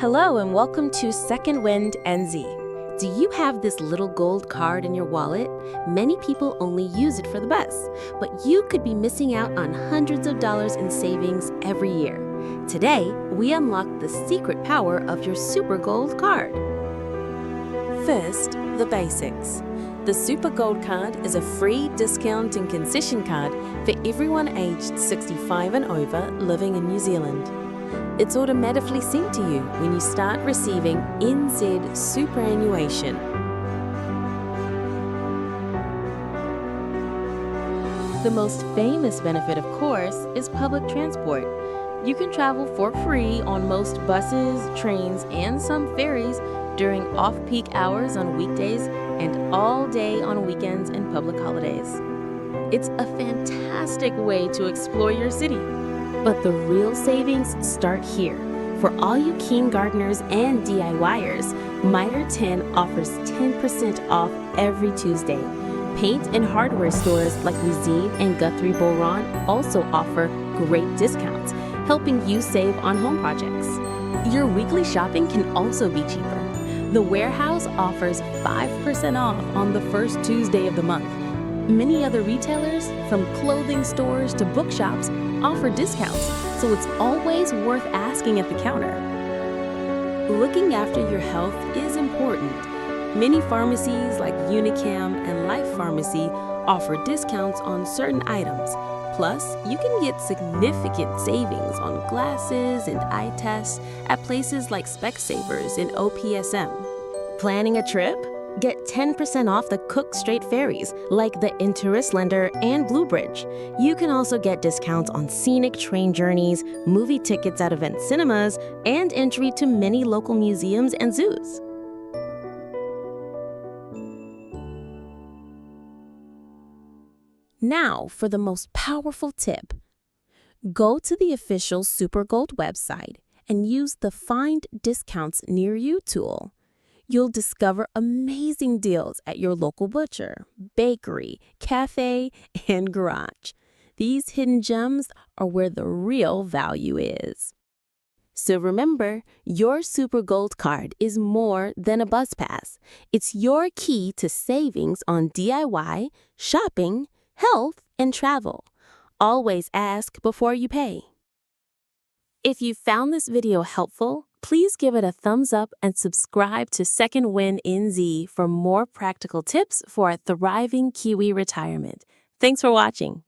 Hello and welcome to Second Wind NZ. Do you have this little gold card in your wallet? Many people only use it for the bus, but you could be missing out on hundreds of dollars in savings every year. Today, we unlock the secret power of your SuperGold card. First, the basics. The SuperGold card is a free discount and concession card for everyone aged 65 and over living in New Zealand. It's automatically sent to you when you start receiving NZ superannuation. The most famous benefit, of course, is public transport. You can travel for free on most buses, trains, and some ferries during off-peak hours on weekdays and all day on weekends and public holidays. It's a fantastic way to explore your city. But the real savings start here. For all you keen gardeners and DIYers, Mitre 10 offers 10% off every Tuesday. Paint and hardware stores like Museum and Guthrie Boron also offer great discounts, helping you save on home projects. Your weekly shopping can also be cheaper. The Warehouse offers 5% off on the first Tuesday of the month. Many other retailers, from clothing stores to bookshops, offer discounts, so it's always worth asking at the counter. Looking after your health is important. Many pharmacies like Unicam and Life Pharmacy offer discounts on certain items. Plus, you can get significant savings on glasses and eye tests at places like Specsavers and OPSM. Planning a trip? Get 10% off the Cook Strait ferries like the Interislander and Blue Bridge. You can also get discounts on scenic train journeys, movie tickets at event cinemas, and entry to many local museums and zoos. Now for the most powerful tip. Go to the official SuperGold website and use the Find Discounts Near You tool. You'll discover amazing deals at your local butcher, bakery, cafe, and garage. These hidden gems are where the real value is. So remember, your SuperGold card is more than a bus pass. It's your key to savings on DIY, shopping, health, and travel. Always ask before you pay. If you found this video helpful, please give it a thumbs up and subscribe to Second Wind NZ for more practical tips for a thriving Kiwi retirement. Thanks for watching.